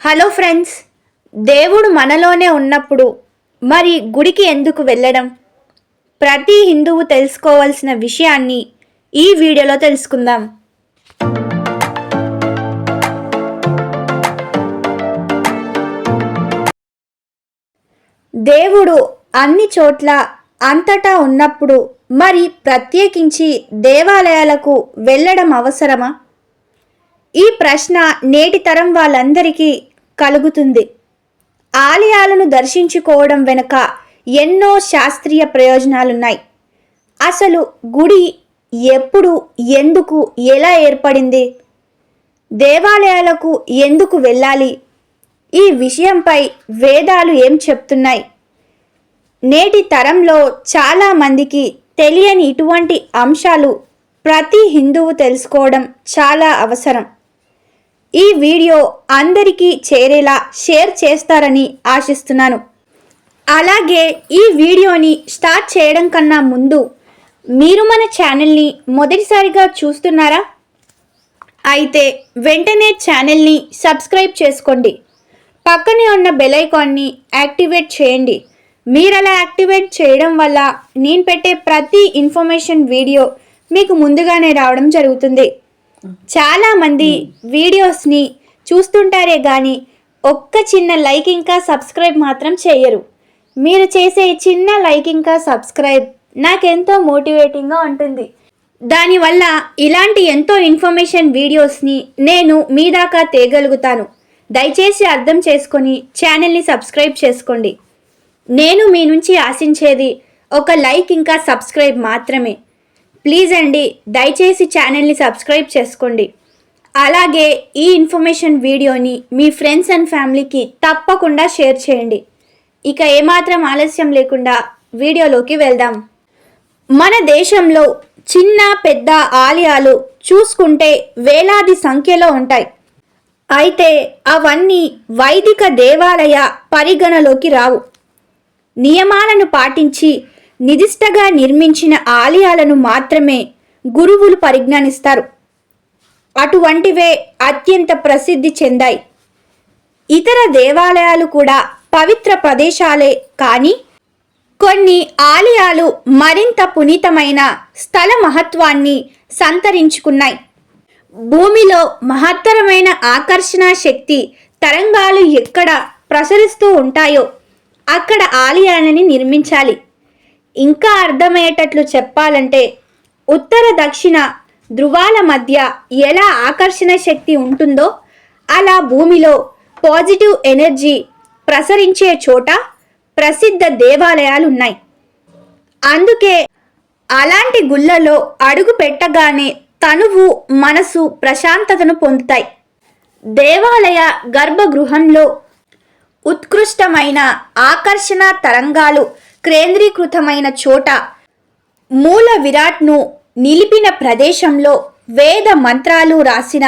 Hello friends, దేవుడు మనలోనే ఉన్నప్పుడు మరి గుడికి ఎందుకు వెళ్ళడం? ప్రతి హిందువు తెలుసుకోవాల్సిన విషయాన్ని ఈ వీడియోలో తెలుసుకుందాం. దేవుడు అన్ని చోట్ల అంతటా ఉన్నప్పుడు మరి ప్రత్యేకించి దేవాలయాలకు వెళ్ళడం అవసరమా? ఈ ప్రశ్న నేటి తరం వాళ్ళందరికీ కలుగుతుంది. ఆలయాలను దర్శించుకోవడం వెనుక ఎన్నో శాస్త్రీయ ప్రయోజనాలున్నాయి. అసలు గుడి ఎప్పుడు, ఎందుకు, ఎలా ఏర్పడింది? దేవాలయాలకు ఎందుకు వెళ్ళాలి? ఈ విషయంపై వేదాలు ఏం చెప్తున్నాయి? నేటి తరంలో చాలామందికి తెలియని ఇటువంటి అంశాలు ప్రతి హిందువు తెలుసుకోవడం చాలా అవసరం. ఈ వీడియో అందరికీ చేరేలా షేర్ చేస్తారని ఆశిస్తున్నాను. అలాగే ఈ వీడియోని స్టార్ట్ చేయడం కన్నా ముందు మీరు మన ఛానల్ని మొదటిసారిగా చూస్తున్నారా? అయితే వెంటనే ఛానల్ని సబ్స్క్రైబ్ చేసుకోండి. పక్కనే ఉన్న బెల్ ఐకాన్ని యాక్టివేట్ చేయండి. మీరు అలా యాక్టివేట్ చేయడం వల్ల నేను పెట్టే ప్రతి ఇన్ఫర్మేషన్ వీడియో మీకు ముందుగానే రావడం జరుగుతుంది. చాలామంది వీడియోస్ని చూస్తుంటారే కానీ ఒక్క చిన్న లైక్ ఇంకా సబ్స్క్రైబ్ మాత్రం చేయరు. మీరు చేసే చిన్న లైక్ ఇంకా సబ్స్క్రైబ్ నాకెంతో మోటివేటింగ్గా ఉంటుంది. దానివల్ల ఇలాంటి ఎంతో ఇన్ఫర్మేషన్ వీడియోస్ని నేను మీ దాకా తేగలుగుతాను. దయచేసి అర్థం చేసుకొని ఛానల్ని సబ్స్క్రైబ్ చేసుకోండి. నేను మీ నుంచి ఆశించేది ఒక లైక్ ఇంకా సబ్స్క్రైబ్ మాత్రమే. ప్లీజ్ అండి, దయచేసి ఛానల్ని సబ్స్క్రైబ్ చేసుకోండి. అలాగే ఈ ఇన్ఫర్మేషన్ వీడియోని మీ ఫ్రెండ్స్ అండ్ ఫ్యామిలీకి తప్పకుండా షేర్ చేయండి. ఇక ఏమాత్రం ఆలస్యం లేకుండా వీడియోలోకి వెళ్దాం. మన దేశంలో చిన్న పెద్ద ఆలయాలు చూసుకుంటే వేలాది సంఖ్యలో ఉంటాయి. అయితే అవన్నీ వైదిక దేవాలయ పరిగణలోకి రావు. నియమాలను పాటించి నిర్దిష్టగా నిర్మించిన ఆలయాలను మాత్రమే గురువులు పరిజ్ఞానిస్తారు. అటువంటివే అత్యంత ప్రసిద్ధి చెందాయి. ఇతర దేవాలయాలు కూడా పవిత్ర ప్రదేశాలే, కానీ కొన్ని ఆలయాలు మరింత పునీతమైన స్థల మహత్వాన్ని సంతరించుకున్నాయి. భూమిలో మహత్తరమైన ఆకర్షణ శక్తి తరంగాలు ఎక్కడ ప్రసరిస్తూ ఉంటాయో అక్కడ ఆలయాలని నిర్మించాలి. ఇంకా అర్థమయ్యేటట్లు చెప్పాలంటే ఉత్తర దక్షిణ ధృవాల మధ్య ఎలా ఆకర్షణ శక్తి ఉంటుందో అలా భూమిలో పాజిటివ్ ఎనర్జీ ప్రసరించే చోట ప్రసిద్ధ దేవాలయాలు ఉన్నాయి. అందుకే అలాంటి గుళ్ళలో అడుగు పెట్టగానే తనువు, మనసు ప్రశాంతతను పొందుతాయి. దేవాలయ గర్భగృహంలో ఉత్కృష్టమైన ఆకర్షణ తరంగాలు కేంద్రీకృతమైన చోట, మూల విరాట్ను నిలిపిన ప్రదేశంలో వేద మంత్రాలు రాసిన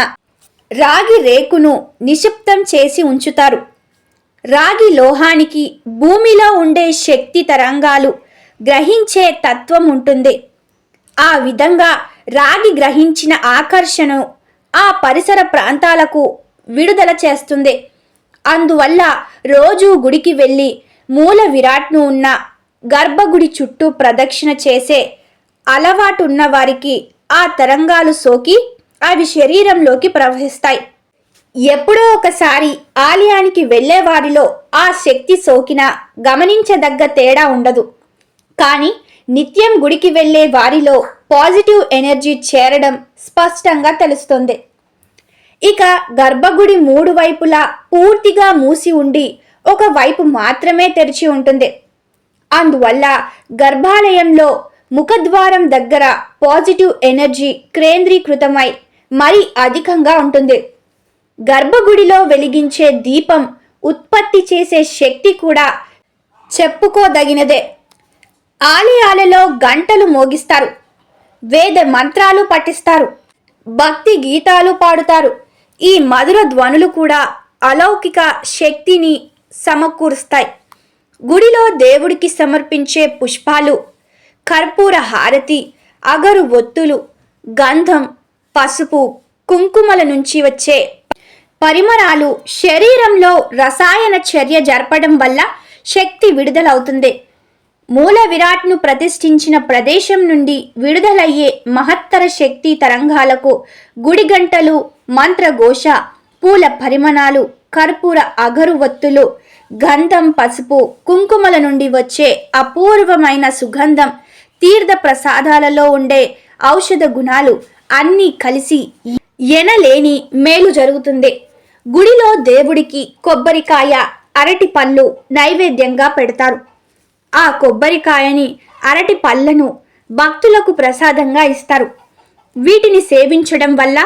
రాగి రేకును నిశ్శబ్దం చేసి ఉంచుతారు. రాగి లోహానికి భూమిలో ఉండే శక్తి తరంగాలు గ్రహించే తత్వం ఉంటుంది. ఆ విధంగా రాగి గ్రహించిన ఆకర్షణను ఆ పరిసర ప్రాంతాలకు విడుదల చేస్తుంది. అందువల్ల రోజు గుడికి వెళ్ళి మూల విరాట్ను ఉన్న గర్భగుడి చుట్టూ ప్రదక్షిణ చేసే అలవాటు ఉన్న వారికి ఆ తరంగాలు సోకి అవి శరీరంలోకి ప్రవహిస్తాయి. ఎప్పుడో ఒకసారి ఆలయానికి వెళ్ళే వారిలో ఆ శక్తి సోకినా గమనించదగ్గ తేడా ఉండదు. కానీ నిత్యం గుడికి వెళ్ళే వారిలో పాజిటివ్ ఎనర్జీ చేరడం స్పష్టంగా తెలుస్తుంది. ఇక గర్భగుడి మూడు వైపులా పూర్తిగా మూసి ఉండి ఒక వైపు మాత్రమే తెరిచి ఉంటుంది. అందువల్ల గర్భాలయంలో ముఖద్వారం దగ్గర పాజిటివ్ ఎనర్జీ కేంద్రీకృతమై మరీ అధికంగా ఉంటుంది. గర్భగుడిలో వెలిగించే దీపం ఉత్పత్తి చేసే శక్తి కూడా చెప్పుకోదగినదే. ఆలయాలలో గంటలు మోగిస్తారు, వేద మంత్రాలు పఠిస్తారు, భక్తి గీతాలు పాడుతారు. ఈ మధుర ధ్వనులు కూడా అలౌకిక శక్తిని సమకూరుస్తాయి. గుడిలో దేవుడికి సమర్పించే పుష్పాలు, కర్పూర హారతి, అగరు ఒత్తులు, గంధం, పసుపు, కుంకుమల నుంచి వచ్చే పరిమళాలు శరీరంలో రసాయన చర్య జరపడం వల్ల శక్తి విడుదలవుతుంది. మూల విరాట్ను ప్రతిష్ఠించిన ప్రదేశం నుండి విడుదలయ్యే మహత్తర శక్తి తరంగాలకు గుడి గంటలు, మంత్రఘోష, పూల పరిమళాలు, కర్పూర అగరువత్తులు, గంధం, పసుపు, కుంకుమల నుండి వచ్చే అపూర్వమైన సుగంధం, తీర్థ ప్రసాదాలలో ఉండే ఔషధ గుణాలు అన్నీ కలిసి ఎనలేని మేలు జరుగుతుంది. గుడిలో దేవుడికి కొబ్బరికాయ, అరటి పళ్ళు నైవేద్యంగా పెడతారు. ఆ కొబ్బరికాయని, అరటి పళ్ళను భక్తులకు ప్రసాదంగా ఇస్తారు. వీటిని సేవించడం వల్ల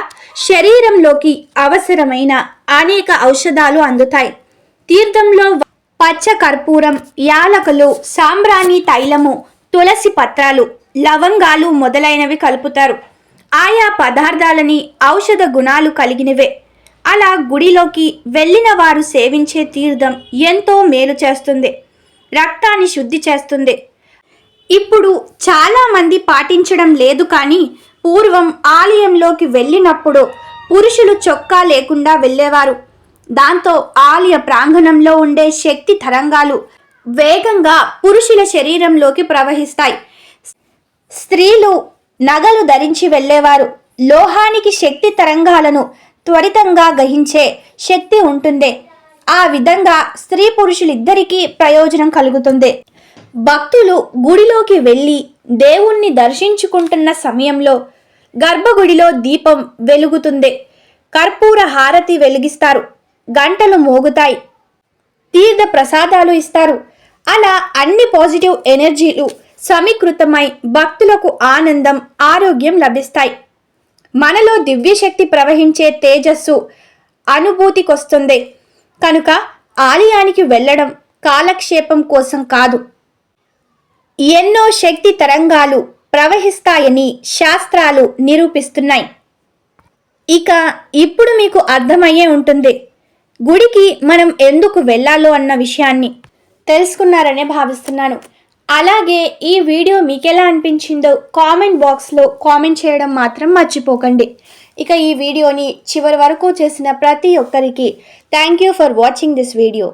శరీరంలోకి అవసరమైన అనేక ఔషధాలు అందుతాయి. తీర్థంలో పచ్చ కర్పూరం, యాలకులు, సాంబ్రాణి తైలము, తులసి పత్రాలు, లవంగాలు మొదలైనవి కలుపుతారు. ఆయా పదార్థాలని ఔషధ గుణాలు కలిగినవే. అలా గుడిలోకి వెళ్ళిన వారు సేవించే తీర్థం ఎంతో మేలు చేస్తుంది, రక్తాన్ని శుద్ధి చేస్తుంది. ఇప్పుడు చాలామంది పాటించడం లేదు, కానీ పూర్వం ఆలయంలోకి వెళ్ళినప్పుడు పురుషులు చొక్కా లేకుండా వెళ్ళేవారు. దాంతో ఆలయ ప్రాంగణంలో ఉండే శక్తి తరంగాలు వేగంగా పురుషుల శరీరంలోకి ప్రవహిస్తాయి. స్త్రీలు నగలు ధరించి వెళ్ళేవారు. లోహానికి శక్తి తరంగాలను త్వరితంగా గ్రహించే శక్తి ఉంటుంది. ఆ విధంగా స్త్రీ పురుషులిద్దరికీ ప్రయోజనం కలుగుతుంది. భక్తులు గుడిలోకి వెళ్ళి దేవుణ్ణి దర్శించుకుంటున్న సమయంలో గర్భగుడిలో దీపం వెలుగుతుంది. కర్పూర హారతి వెలిగిస్తారు. గంటలు మోగుతాయి. తీర్థ ప్రసాదాలు ఇస్తారు. అలా అన్ని పాజిటివ్ ఎనర్జీలు సమీకృతమై భక్తులకు ఆనందం, ఆరోగ్యం లభిస్తాయి. మనలో దివ్యశక్తి ప్రవహించే తేజస్సు అనుభూతికొస్తుంది. కనుక ఆలయానికి వెళ్ళడం కాలక్షేపం కోసం కాదు, ఎన్నో శక్తి తరంగాలు ప్రవహిస్తాయని శాస్త్రాలు నిరూపిస్తున్నాయి. ఇక ఇప్పుడు మీకు అర్థమయ్యే ఉంటుంది గుడికి మనం ఎందుకు వెళ్ళాలో అన్న విషయాన్ని తెలుసుకున్నారనే భావిస్తున్నాను. అలాగే ఈ వీడియో మీకెలా అనిపించిందో కామెంట్ బాక్స్లో కామెంట్ చేయడం మాత్రం మర్చిపోకండి. ఇక ఈ వీడియోని చివరి వరకు చేసిన ప్రతి ఒక్కరికి thank you for watching this video.